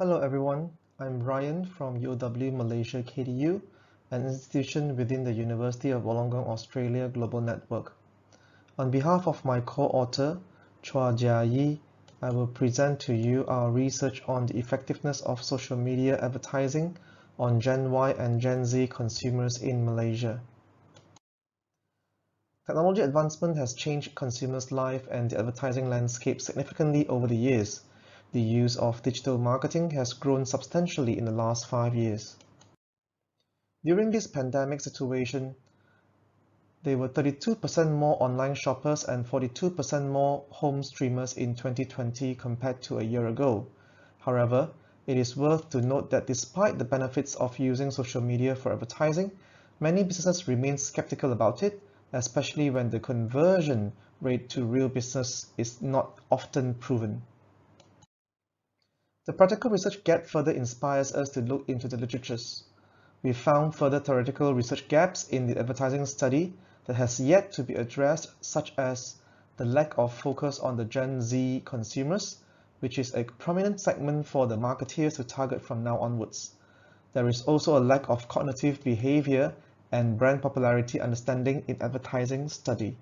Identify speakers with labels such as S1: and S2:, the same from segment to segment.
S1: Hello everyone, I'm Ryan from UOW Malaysia KDU, an institution within the University of Wollongong, Australia Global Network. On behalf of my co-author, CHUA, I will present to you our research on the effectiveness of social media advertising on Gen Y and Gen Z consumers in Malaysia. Technology advancement has changed consumers' life and the advertising landscape significantly over the years. The use of digital marketing has grown substantially in the last 5 years. During this pandemic situation, there were 32% more online shoppers and 42% more home streamers in 2020 compared to a year ago. However, it is worth to note that despite the benefits of using social media for advertising, many businesses remain skeptical about it, especially when the conversion rate to real business is not often proven. The practical research gap further inspires us to look into the literatures. We found further theoretical research gaps in the advertising study that has yet to be addressed, such as the lack of focus on the Gen Z consumers, which is a prominent segment for the marketeers to target from now onwards. There is also a lack of cognitive behavior and brand popularity understanding in advertising study.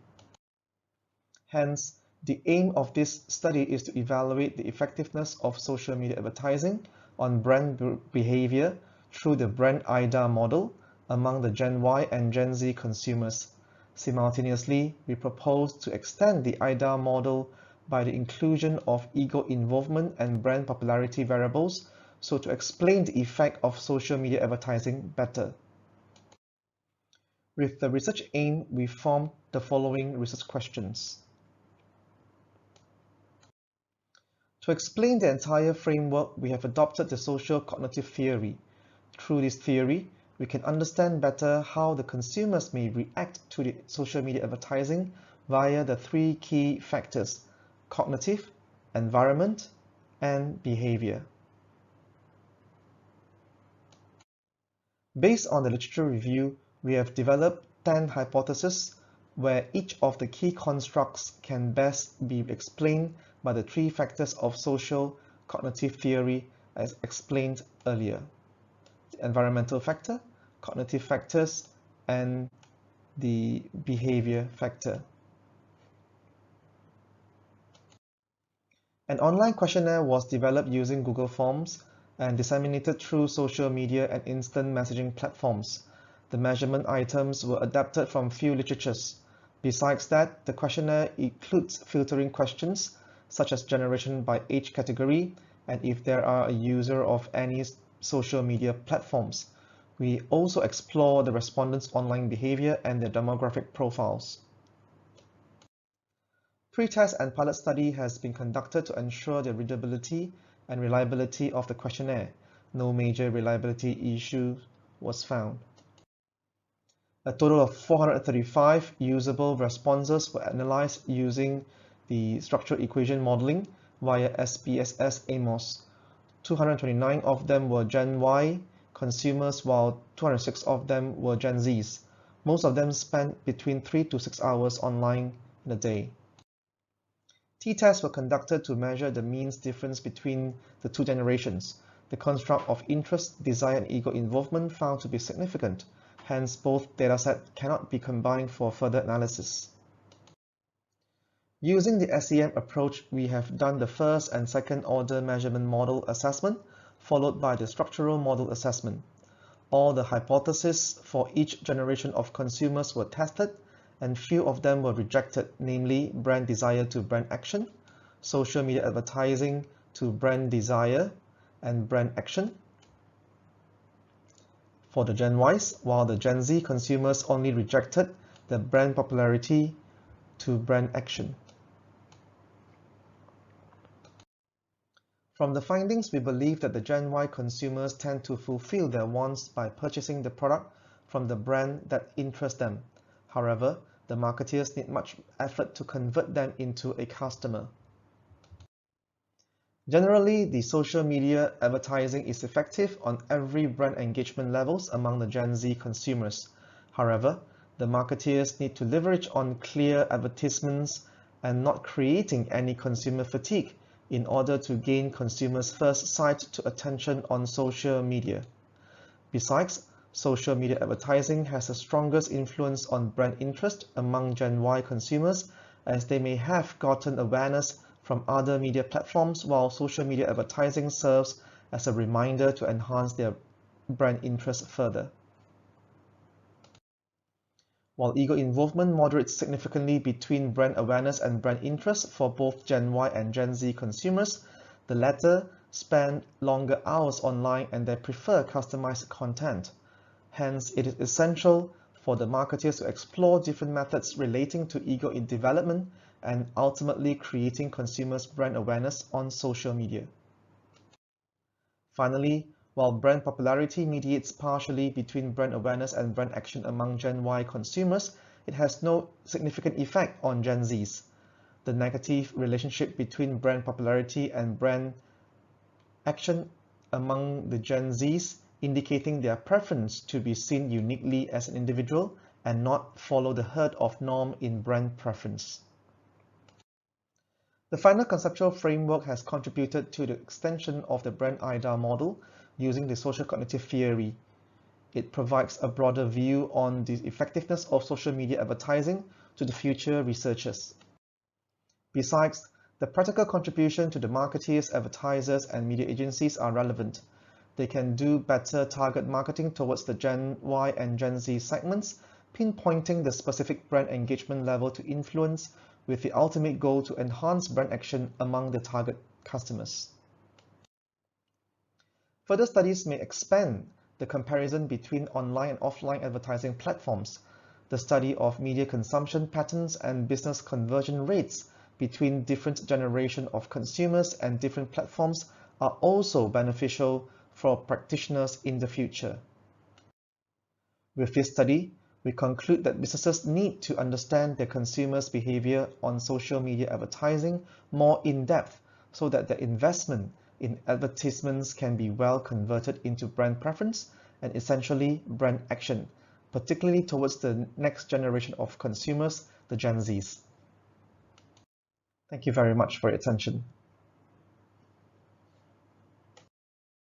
S1: Hence, the aim of this study is to evaluate the effectiveness of social media advertising on brand behavior through the brand IDA model among the Gen Y and Gen Z consumers. Simultaneously, we propose to extend the IDA model by the inclusion of ego involvement and brand popularity variables, so to explain the effect of social media advertising better. With the research aim, we formed the following research questions. To explain the entire framework, we have adopted the social cognitive theory. Through this theory, we can understand better how the consumers may react to the social media advertising via the three key factors: cognitive, environment, and behavior. Based on the literature review, we have developed 10 hypotheses where each of the key constructs can best be explained by the three factors of social cognitive theory as explained earlier: the environmental factor, cognitive factors, and the behavior factor. An online questionnaire was developed using Google Forms and disseminated through social media and instant messaging platforms. The measurement items were adapted from few literatures. Besides that, the questionnaire includes filtering questions such as generation by age category and if there are a user of any social media platforms. We also explore the respondents' online behavior and their demographic profiles. Pre-test and pilot study has been conducted to ensure the readability and reliability of the questionnaire. No major reliability issue was found. A total of 435 usable responses were analyzed using the structural equation modeling via SPSS AMOS. 229 of them were Gen Y consumers, while 206 of them were Gen Zs. Most of them spent between 3 to 6 hours online in a day. T-tests were conducted to measure the means difference between the two generations. The construct of interest, desire, and ego involvement found to be significant. Hence, both datasets cannot be combined for further analysis. Using the SEM approach, we have done the first and second order measurement model assessment, followed by the structural model assessment. All the hypotheses for each generation of consumers were tested, and few of them were rejected, namely brand desire to brand action, social media advertising to brand desire and brand action for the Gen Ys, while the Gen Z consumers only rejected the brand popularity to brand action. From the findings, we believe that the Gen Y consumers tend to fulfill their wants by purchasing the product from the brand that interests them. However, the marketeers need much effort to convert them into a customer. Generally, the social media advertising is effective on every brand engagement levels among the Gen Z consumers. However, the marketeers need to leverage on clear advertisements and not creating any consumer fatigue in order to gain consumers' first sight to attention on social media. Besides, social media advertising has the strongest influence on brand interest among Gen Y consumers, as they may have gotten awareness from other media platforms, while social media advertising serves as a reminder to enhance their brand interest further. While ego involvement moderates significantly between brand awareness and brand interest for both Gen Y and Gen Z consumers, the latter spend longer hours online and they prefer customized content. Hence, it is essential for the marketers to explore different methods relating to ego in development and ultimately creating consumers' brand awareness on social media. Finally, while brand popularity mediates partially between brand awareness and brand action among Gen Y consumers, it has no significant effect on Gen Zs. The negative relationship between brand popularity and brand action among the Gen Zs, indicating their preference to be seen uniquely as an individual and not follow the herd of norm in brand preference. The final conceptual framework has contributed to the extension of the brand IDA model using the social cognitive theory. It provides a broader view on the effectiveness of social media advertising to the future researchers. Besides, the practical contribution to the marketeers, advertisers, and media agencies are relevant. They can do better target marketing towards the Gen Y and Gen Z segments, pinpointing the specific brand engagement level to influence, with the ultimate goal to enhance brand action among the target customers. Further studies may expand the comparison between online and offline advertising platforms. The study of media consumption patterns and business conversion rates between different generations of consumers and different platforms are also beneficial for practitioners in the future. With this study, we conclude that businesses need to understand their consumers' behavior on social media advertising more in depth so that their investment in advertisements can be well converted into brand preference and essentially brand action, particularly towards the next generation of consumers, the Gen Zs. Thank you very much for your attention.